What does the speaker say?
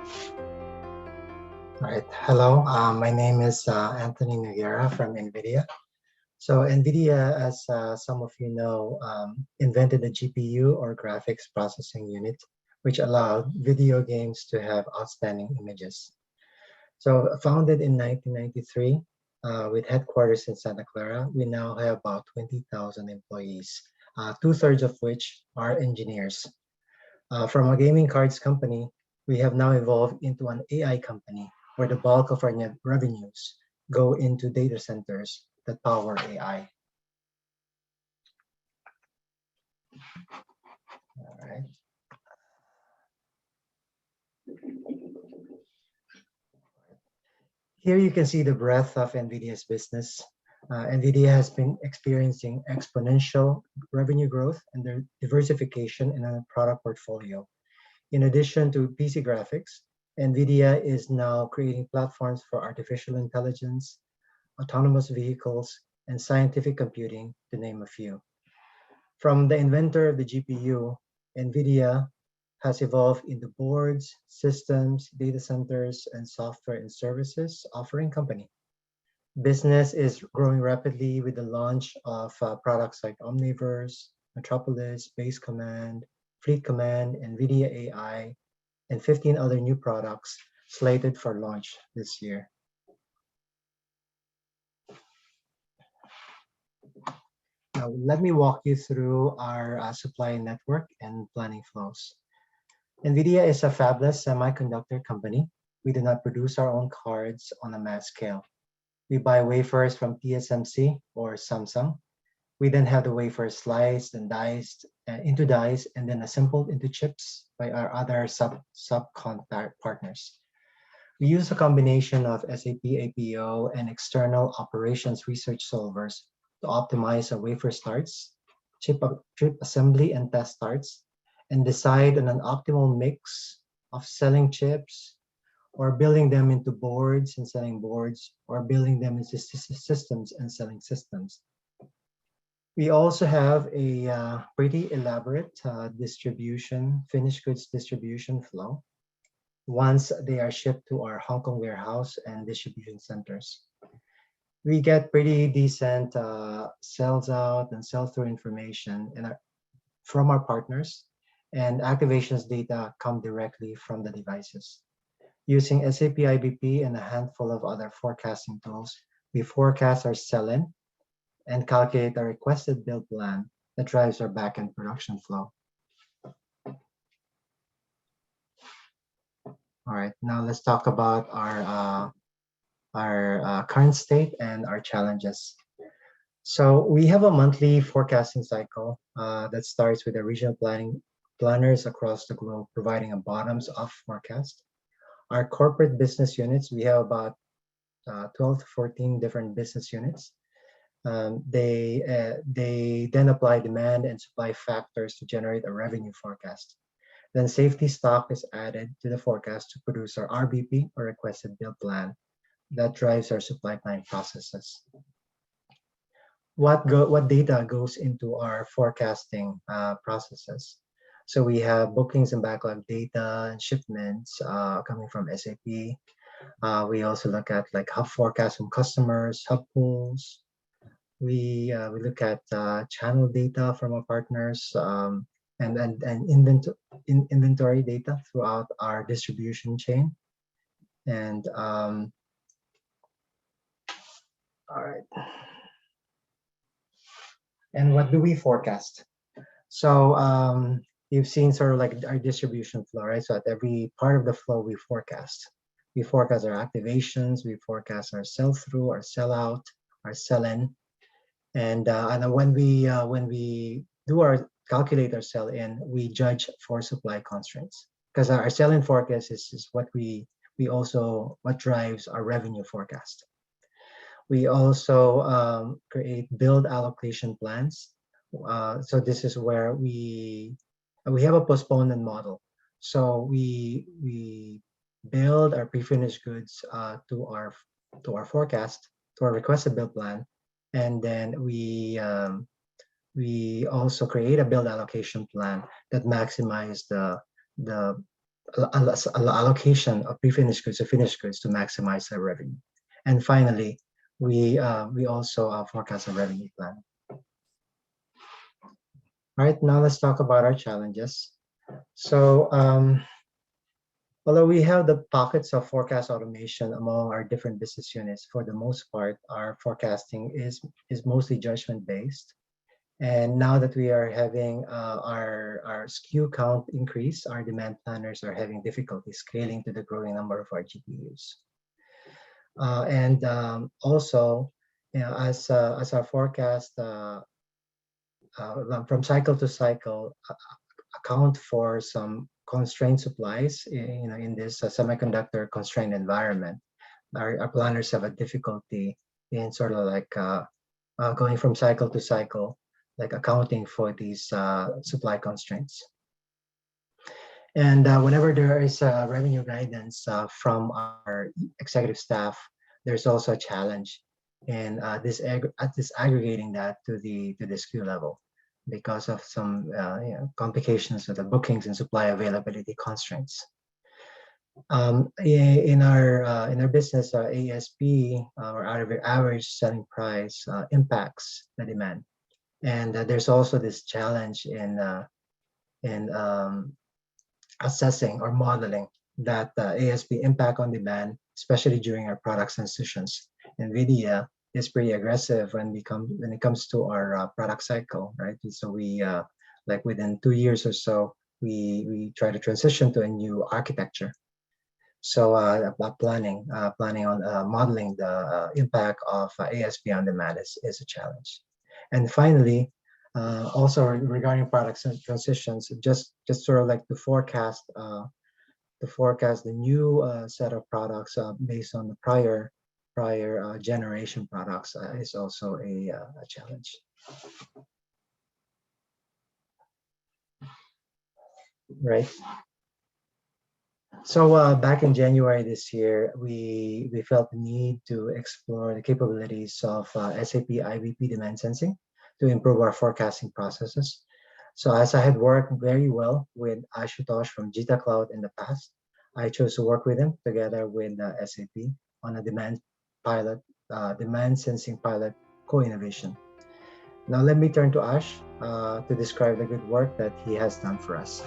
All right. Hello. My name is Anthony Noguera from Nvidia. So Nvidia, as some of you know, invented the GPU or graphics processing unit, which allowed video games to have outstanding images. So founded in 1993, with headquarters in Santa Clara, we now have about 20,000 employees, two-thirds of which are engineers. From a gaming cards company, we have now evolved into an AI company where the bulk of our net revenues go into data centers that power AI. All right. Here you can see the breadth of NVIDIA's business. NVIDIA has been experiencing exponential revenue growth and their diversification in our product portfolio. In addition to PC graphics, NVIDIA is now creating platforms for artificial intelligence, autonomous vehicles, and scientific computing, to name a few. From the inventor of the GPU, NVIDIA has evolved into boards, systems, data centers, and software and services offering company. Business is growing rapidly with the launch of products like Omniverse, Metropolis, Base Command, Fleet Command, NVIDIA AI, and 15 other new products slated for launch this year. Now, let me walk you through our supply network and planning flows. NVIDIA is a fabless semiconductor company. We do not produce our own cards on a mass scale. We buy wafers from TSMC or Samsung. We then have the wafers sliced and diced into dies and then assembled into chips by our other subcon partners. We use a combination of SAP APO and external operations research solvers to optimize our wafer starts, chip assembly and test starts, and decide on an optimal mix of selling chips or building them into boards and selling boards, or building them into systems and selling systems. We also have a pretty elaborate finished goods distribution flow once they are shipped to our Hong Kong warehouse and distribution centers. We get pretty decent sales out and sell-through information from our partners, and activations data come directly from the devices. Using SAP IBP and a handful of other forecasting tools, we forecast our sell-in and calculate a requested build plan that drives our backend production flow. All right, now let's talk about our current state and our challenges. So we have a monthly forecasting cycle that starts with the regional planners across the globe providing a bottoms-up forecast. Our corporate business units, we have about 12 to 14 different business units. They then apply demand and supply factors to generate a revenue forecast. Then safety stock is added to the forecast to produce our RBP, or requested build plan, that drives our supply planning processes. What data goes into our forecasting processes? So we have bookings and backlog data and shipments coming from SAP. We also look at like hub forecasts from customers, hub pools. We look at channel data from our partners and inventory data throughout our distribution chain. And all right. And what do we forecast? So you've seen sort of like our distribution flow, right? So at every part of the flow, we forecast. We forecast our activations, we forecast our sell-through, our sell-out, our sell-in. And when we do our calculate our sell-in, we judge for supply constraints, because our sell-in forecast is what what drives our revenue forecast. We also create build allocation plans. So this is where we have a postponement model. So we build our pre-finished goods to our forecast, to our requested build plan, and then we also create a build allocation plan that maximizes the allocation of pre-finished goods to finished goods to maximize our revenue. And finally, we also forecast a revenue plan. All right, now let's talk about our challenges. So although we have the pockets of forecast automation among our different business units, for the most part, our forecasting is mostly judgment based. And now that we are having our SKU count increase, our demand planners are having difficulty scaling to the growing number of our GPUs. And also, as our forecast from cycle to cycle account for some constrained supplies, in this semiconductor constrained environment, our planners have a difficulty in sort of like going from cycle to cycle, like accounting for these supply constraints. And whenever there is revenue guidance from our executive staff, there's also a challenge in disaggregating that to the SKU level because of some complications with the bookings and supply availability constraints. In our business, ASP, or average selling price, impacts the demand, and there's also this challenge in assessing or modeling that ASP impact on demand, especially during our product transitions. Nvidia is pretty aggressive when it comes to our product cycle, right? And so we like within 2 years or so, we try to transition to a new architecture. So planning on modeling the impact of ASP on demand is a challenge. And finally, also regarding products and transitions, just sort of like to forecast the new set of products based on the prior generation products is also a challenge. Right. So back in January this year, we felt the need to explore the capabilities of SAP IBP Demand Sensing to improve our forecasting processes. So as I had worked very well with Ashutosh from GitaCloud in the past, I chose to work with him together with SAP on a demand sensing pilot co-innovation. Now let me turn to Ash to describe the good work that he has done for us.